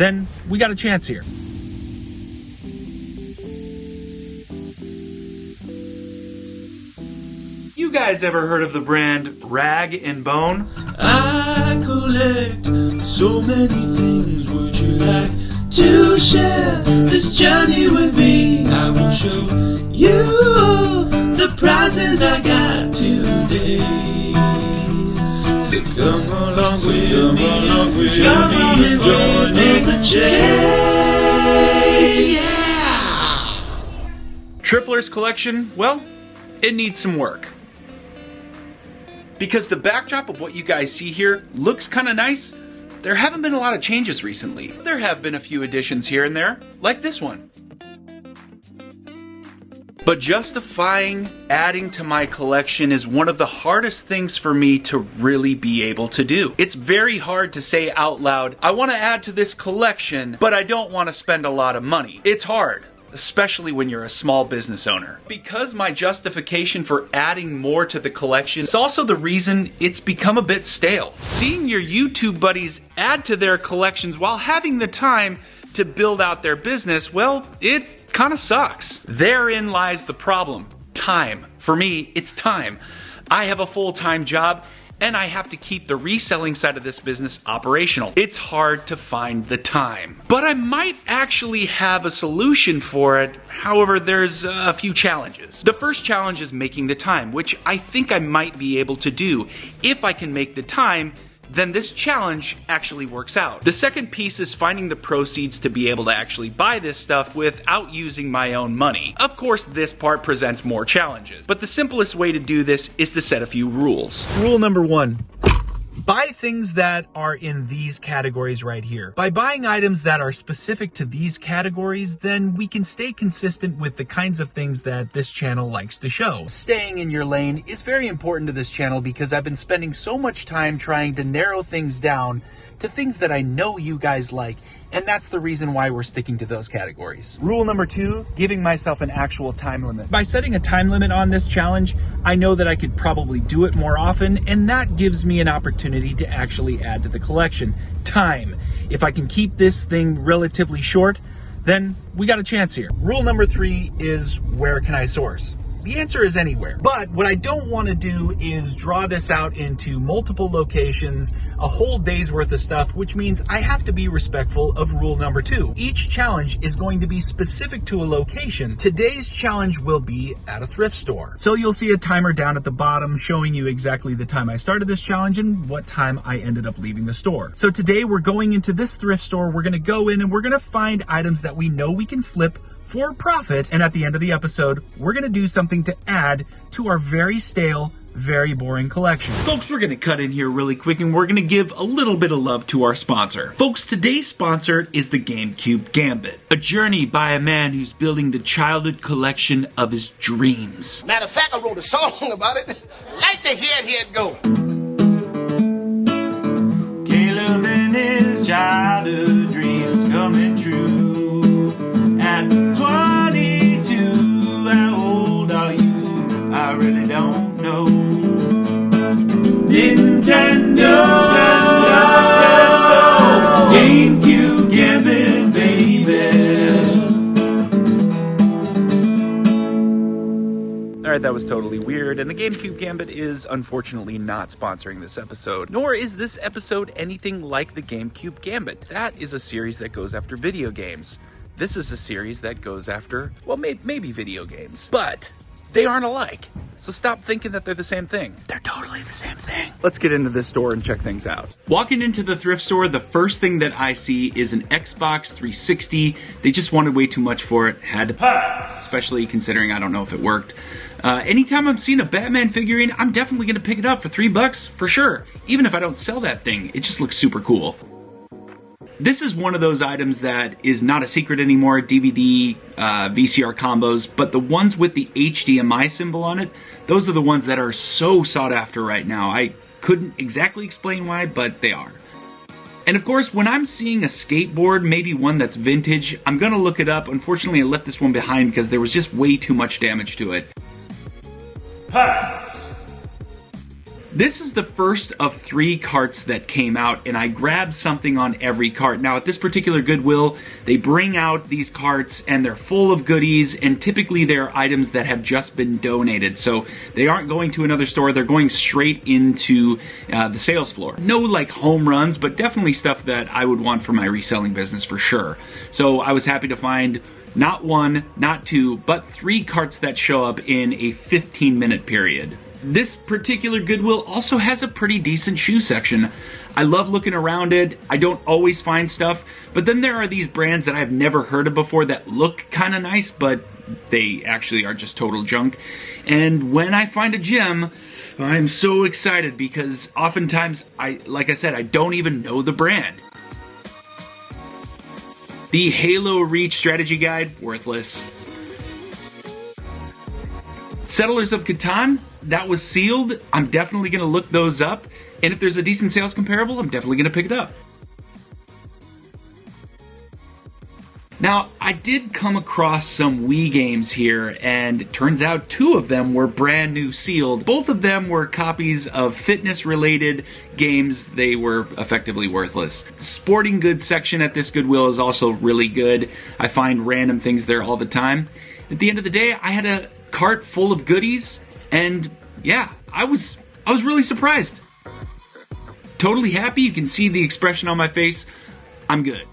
then we got a chance here. You guys ever heard of the brand Rag & Bone? I collect so many things. Would you like to share this journey with me? I will show you the prizes I got today. So come along with me, come on and join the chase. Yeah! Trippler's collection, well, it needs some work. Because the backdrop of what you guys see here looks kind of nice, there haven't been a lot of changes recently. There have been a few additions here and there, like this one. But justifying adding to my collection is one of the hardest things for me to really be able to do. It's very hard to say out loud, I want to add to this collection, but I don't want to spend a lot of money. It's hard, especially when you're a small business owner. Because my justification for adding more to the collection is also the reason it's become a bit stale. Seeing your YouTube buddies add to their collections while having the time to build out their business, well, it kind of sucks. Therein lies the problem. Time. For me, it's time. I have a full-time job, and I have to keep the reselling side of this business operational. It's hard to find the time. But I might actually have a solution for it. However, there's a few challenges. The first challenge is making the time, which I think I might be able to do. If I can make the time, then this challenge actually works out. The second piece is finding the proceeds to be able to actually buy this stuff without using my own money. Of course, this part presents more challenges, but the simplest way to do this is to set a few rules. Rule number 1. Buy things that are in these categories right here. By buying items that are specific to these categories, then we can stay consistent with the kinds of things that this channel likes to show. Staying in your lane is very important to this channel because I've been spending so much time trying to narrow things down to things that I know you guys like, and that's the reason why we're sticking to those categories. Rule number 2, giving myself an actual time limit. By setting a time limit on this challenge, I know that I could probably do it more often, and that gives me an opportunity to actually add to the collection. Time. If I can keep this thing relatively short, then we got a chance here. Rule number 3 is, where can I source? The answer is anywhere. But what I don't want to do is draw this out into multiple locations, a whole day's worth of stuff, which means I have to be respectful of rule number 2. Each challenge is going to be specific to a location. Today's challenge will be at a thrift store. So you'll see a timer down at the bottom showing you exactly the time I started this challenge and what time I ended up leaving the store. So today we're going into this thrift store. We're going to go in and we're going to find items that we know we can flip for profit, and at the end of the episode, we're gonna do something to add to our very stale, very boring collection. Folks, we're gonna cut in here really quick and we're gonna give a little bit of love to our sponsor. Folks, today's sponsor is the GameCube Gambit, a journey by a man who's building the childhood collection of his dreams. Matter of fact, I wrote a song about it. Like to hear it go. Caleb and his childhood dreams coming true. At 22, how old are you? I really don't know. Nintendo, GameCube Gambit, baby. Alright, that was totally weird, and the GameCube Gambit is unfortunately not sponsoring this episode. Nor is this episode anything like the GameCube Gambit. That is a series that goes after video games. This is a series that goes after, well, maybe video games. But they aren't alike. So stop thinking that they're the same thing. They're totally the same thing. Let's get into this store and check things out. Walking into the thrift store, the first thing that I see is an Xbox 360. They just wanted way too much for it. Had to pass. Especially considering I don't know if it worked. Anytime I'm seeing a Batman figurine, I'm definitely going to pick it up for $3 for sure. Even if I don't sell that thing, it just looks super cool. This is one of those items that is not a secret anymore, DVD, VCR combos, but the ones with the HDMI symbol on it, those are the ones that are so sought after right now. I couldn't exactly explain why, but they are. And of course, when I'm seeing a skateboard, maybe one that's vintage, I'm gonna look it up. Unfortunately, I left this one behind because there was just way too much damage to it. Pass. This is the first of 3 carts that came out, and I grabbed something on every cart. Now, at this particular Goodwill, they bring out these carts, and they're full of goodies, and typically they're items that have just been donated. So they aren't going to another store, they're going straight into the sales floor. No like home runs, but definitely stuff that I would want for my reselling business for sure. So I was happy to find not 1, not 2, but 3 carts that show up in a 15-minute period. This particular Goodwill also has a pretty decent shoe section. I love looking around it. I don't always find stuff, but then there are these brands that I've never heard of before that look kind of nice, but they actually are just total junk. And when I find a gem, I'm so excited because oftentimes, like I said, I don't even know the brand. The Halo Reach Strategy Guide, worthless. Settlers of Catan, that was sealed. I'm definitely going to look those up. And if there's a decent sales comparable, I'm definitely going to pick it up. Now, I did come across some Wii games here, and it turns out 2 of them were brand new sealed. Both of them were copies of fitness-related games. They were effectively worthless. The sporting goods section at this Goodwill is also really good. I find random things there all the time. At the end of the day, I had a cart full of goodies, and yeah, I was really surprised. Totally happy. You can see the expression on my face. I'm good.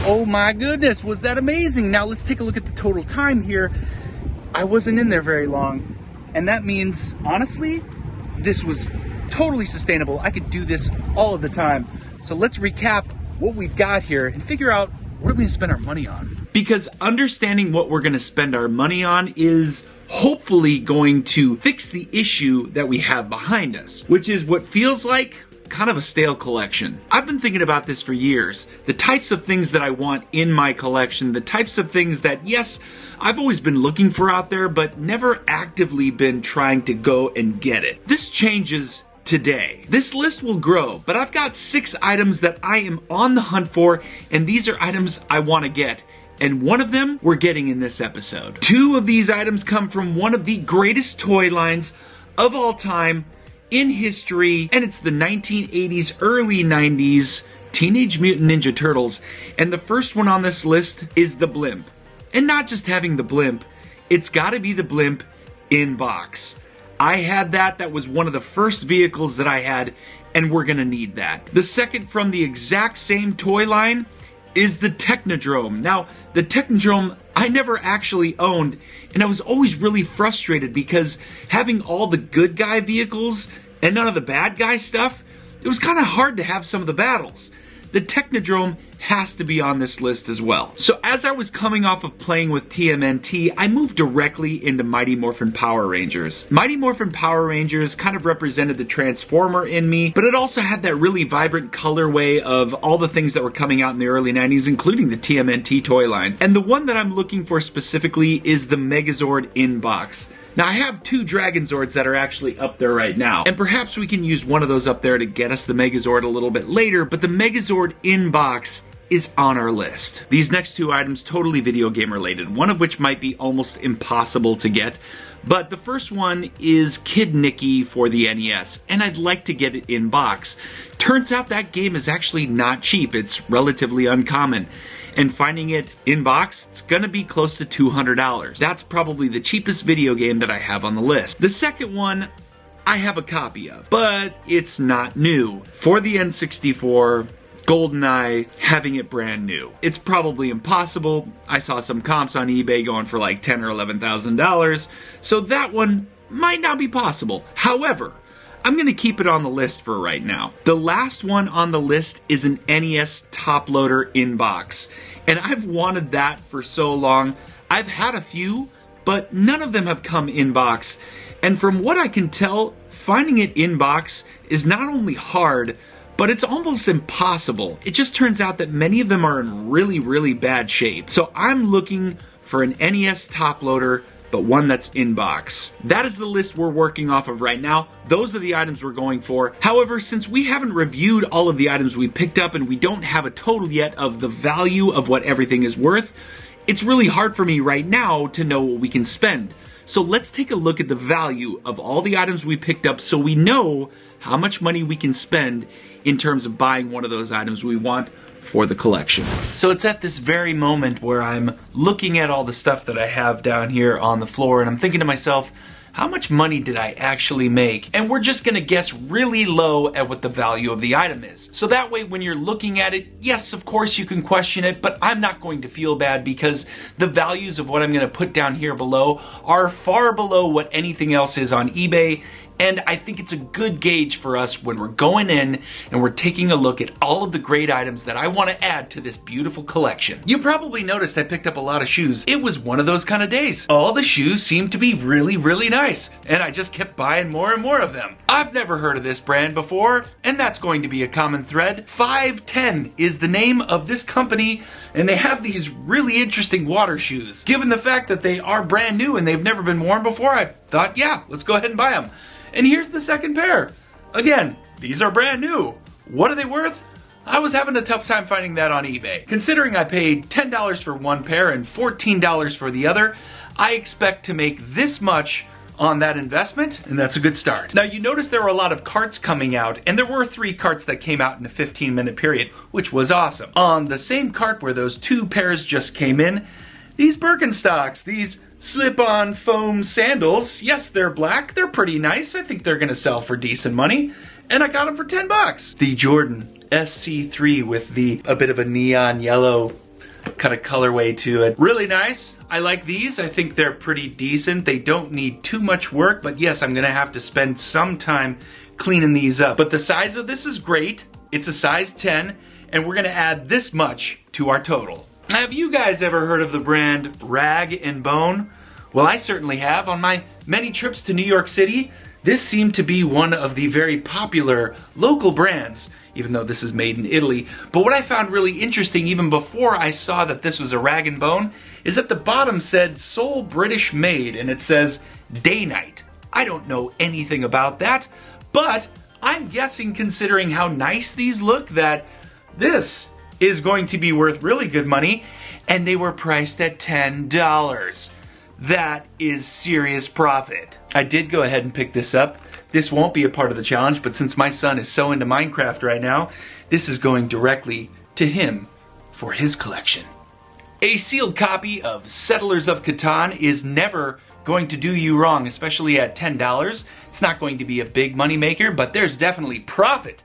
Oh my goodness, was that amazing? Now let's take a look at the total time here. I wasn't in there very long, and that means, honestly, this was totally sustainable. I could do this all of the time. So let's recap what we've got here and figure out what are we going to spend our money on. Because understanding what we're going to spend our money on is hopefully going to fix the issue that we have behind us, which is what feels like kind of a stale collection. I've been thinking about this for years. The types of things that I want in my collection, the types of things that, yes, I've always been looking for out there, but never actively been trying to go and get it. This changes today. This list will grow, but I've got 6 items that I am on the hunt for, and these are items I want to get. And one of them we're getting in this episode. 2 of these items come from one of the greatest toy lines of all time in history, and it's the 1980s, early 90s Teenage Mutant Ninja Turtles. And the first one on this list is the blimp. And not just having the blimp, it's gotta be the blimp in box. I had that. That was one of the first vehicles that I had, and we're gonna need that. The second from the exact same toy line is the Technodrome. Now, the Technodrome I never actually owned, and I was always really frustrated because having all the good guy vehicles and none of the bad guy stuff, it was kind of hard to have some of the battles. The Technodrome has to be on this list as well. So as I was coming off of playing with TMNT, I moved directly into Mighty Morphin Power Rangers. Mighty Morphin Power Rangers kind of represented the Transformer in me, but it also had that really vibrant colorway of all the things that were coming out in the early 90s, including the TMNT toy line. And the one that I'm looking for specifically is the Megazord in-box. Now, I have 2 Dragon Zords that are actually up there right now, and perhaps we can use one of those up there to get us the Megazord a little bit later, but the Megazord in-box is on our list. These next 2 items totally video game related, one of which might be almost impossible to get, but the first one is Kid Nicky for the NES, and I'd like to get it in box. Turns out that game is actually not cheap. It's relatively uncommon. And finding it in box, it's gonna be close to $200. That's probably the cheapest video game that I have on the list. The second one, I have a copy of, but it's not new. For the N64, GoldenEye, having it brand new. It's probably impossible. I saw some comps on eBay going for like $10,000 or $11,000, so that one might not be possible. However, I'm gonna keep it on the list for right now. The last one on the list is an NES top loader in box. And I've wanted that for so long. I've had a few, but none of them have come in box. And from what I can tell, finding it in box is not only hard, but it's almost impossible. It just turns out that many of them are in really, really bad shape. So I'm looking for an NES top loader, but one that's in box. That is the list we're working off of right now. Those are the items we're going for. However, since we haven't reviewed all of the items we picked up and we don't have a total yet of the value of what everything is worth, it's really hard for me right now to know what we can spend. So let's take a look at the value of all the items we picked up so we know how much money we can spend in terms of buying one of those items we want for the collection. So it's at this very moment where I'm looking at all the stuff that I have down here on the floor and I'm thinking to myself, how much money did I actually make? And we're just gonna guess really low at what the value of the item is. So that way when you're looking at it, yes, of course you can question it, but I'm not going to feel bad because the values of what I'm gonna put down here below are far below what anything else is on eBay. And I think it's a good gauge for us when we're going in and we're taking a look at all of the great items that I want to add to this beautiful collection. You probably noticed I picked up a lot of shoes. It was one of those kind of days. All the shoes seemed to be really, really nice, and I just kept buying more and more of them. I've never heard of this brand before, and that's going to be a common thread. 510 is the name of this company, and they have these really interesting water shoes. Given the fact that they are brand new and they've never been worn before, I thought, yeah, let's go ahead and buy them. And here's the second pair. Again, these are brand new. What are they worth? I was having a tough time finding that on eBay. Considering I paid $10 for one pair and $14 for the other, I expect to make this much on that investment, and that's a good start. Now you notice there were a lot of carts coming out, and there were 3 carts that came out in a 15-minute period, which was awesome. On the same cart where those 2 pairs just came in, these Birkenstocks, these slip-on foam sandals, yes, they're black, they're pretty nice, I think they're gonna sell for decent money, and I got them for 10 bucks. The Jordan SC3 with a bit of a neon yellow kind of colorway to it. Really nice. I like these. I think they're pretty decent. They don't need too much work, but yes, I'm gonna have to spend some time cleaning these up. But the size of this is great. It's a size 10, and we're gonna add this much to our total. Have you guys ever heard of the brand Rag & Bone? Well, I certainly have. On my many trips to New York City, this seemed to be one of the very popular local brands, even though this is made in Italy. But what I found really interesting, even before I saw that this was a Rag & Bone, is that the bottom said Sole British Made, and it says Day-Night. I don't know anything about that, but I'm guessing, considering how nice these look, that this is going to be worth really good money, and they were priced at $10. That is serious profit. I did go ahead and pick this up. This won't be a part of the challenge, but since my son is so into Minecraft right now, this is going directly to him for his collection. A sealed copy of Settlers of Catan is never going to do you wrong, especially at $10. It's not going to be a big money maker, but there's definitely profit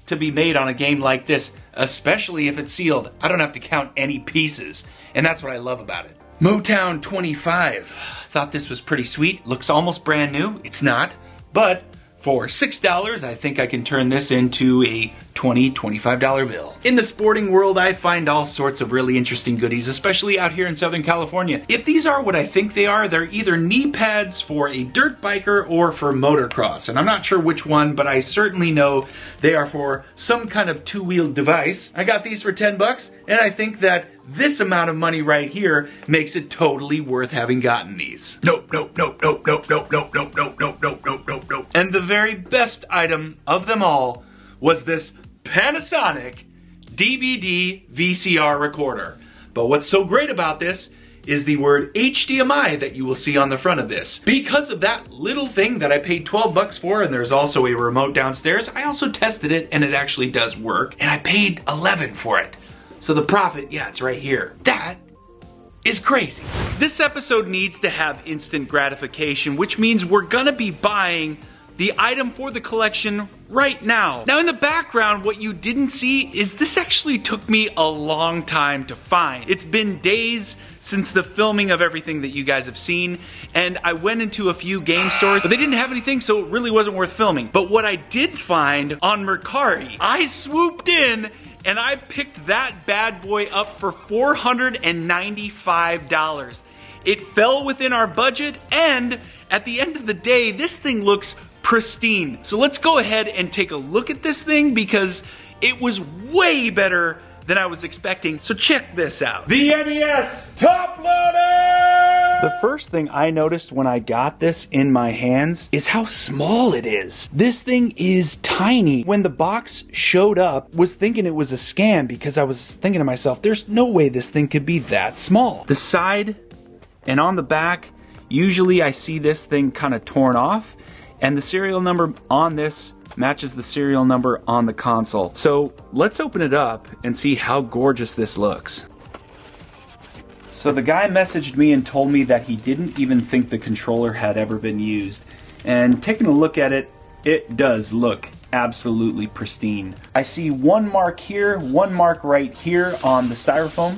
to be made on a game like this, especially if it's sealed. I don't have to count any pieces, and that's what I love about it. Motown 25. Thought this was pretty sweet. Looks almost brand new. It's not, but for $6, I think I can turn this into a $20, $25 bill. In the sporting world, I find all sorts of really interesting goodies, especially out here in Southern California. If these are what I think they are, they're either knee pads for a dirt biker or for motocross. And I'm not sure which one, but I certainly know they are for some kind of two-wheeled device. I got these for 10 bucks, and I think that this amount of money right here makes it totally worth having gotten these. Nope, nope, nope, nope, nope, nope, nope, nope, nope, nope, nope, nope, nope, nope. And the very best item of them all was this Panasonic DVD VCR recorder. But what's so great about this is the word HDMI that you will see on the front of this. Because of that little thing that I paid 12 bucks for, and there's also a remote downstairs, I also tested it and it actually does work, and I paid 11 for it. So the profit, yeah, it's right here. That is crazy. This episode needs to have instant gratification, which means we're gonna be buying the item for the collection right now. Now in the background, what you didn't see is this actually took me a long time to find. It's been days since the filming of everything that you guys have seen, and I went into a few game stores, but they didn't have anything, so it really wasn't worth filming. But what I did find on Mercari, I swooped in and I picked that bad boy up for $495. It fell within our budget, and at the end of the day, this thing looks pristine. So let's go ahead and take a look at this thing because it was way better than I was expecting. So check this out. The NES Top Loader! The first thing I noticed when I got this in my hands is how small it is. This thing is tiny. When the box showed up, I was thinking it was a scam because I was thinking to myself, there's no way this thing could be that small. The side and on the back, Usually I see this thing kind of torn off, and the serial number on this matches the serial number on the console. So let's open it up and see how gorgeous this looks. So the guy messaged me and told me that he didn't even think the controller had ever been used. And taking a look at it, it does look absolutely pristine. I see one mark here, one mark right here on the styrofoam,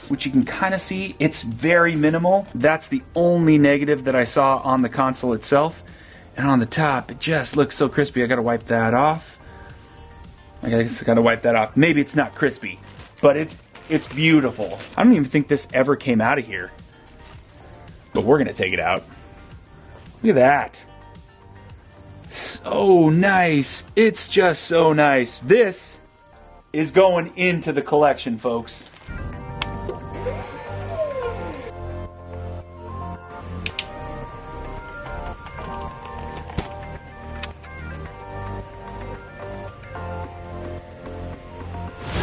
which you can kind of see. It's very minimal. That's the only negative that I saw on the console itself. And on the top, it just looks so crispy. I gotta wipe that off. I guess I gotta wipe that off. Maybe it's not crispy, but it's beautiful. I don't even think this ever came out of here. But we're gonna take it out. Look at that. So nice. It's just so nice. This is going into the collection, folks.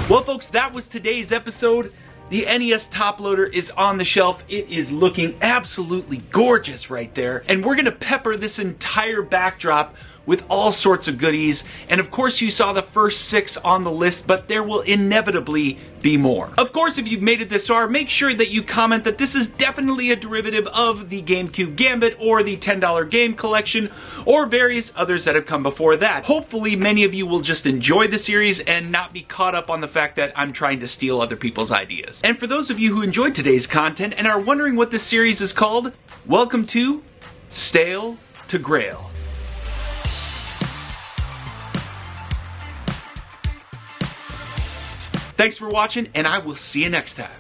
Well, folks, that was today's episode. The NES Top Loader is on the shelf. It is looking absolutely gorgeous right there. And we're gonna pepper this entire backdrop with all sorts of goodies. And of course you saw the first 6 on the list, but there will inevitably be more. Of course, if you've made it this far, make sure that you comment that this is definitely a derivative of the GameCube Gambit or the $10 game collection or various others that have come before that. Hopefully many of you will just enjoy the series and not be caught up on the fact that I'm trying to steal other people's ideas. And for those of you who enjoyed today's content and are wondering what this series is called, welcome to Stale to Grail. Thanks for watching, and I will see you next time.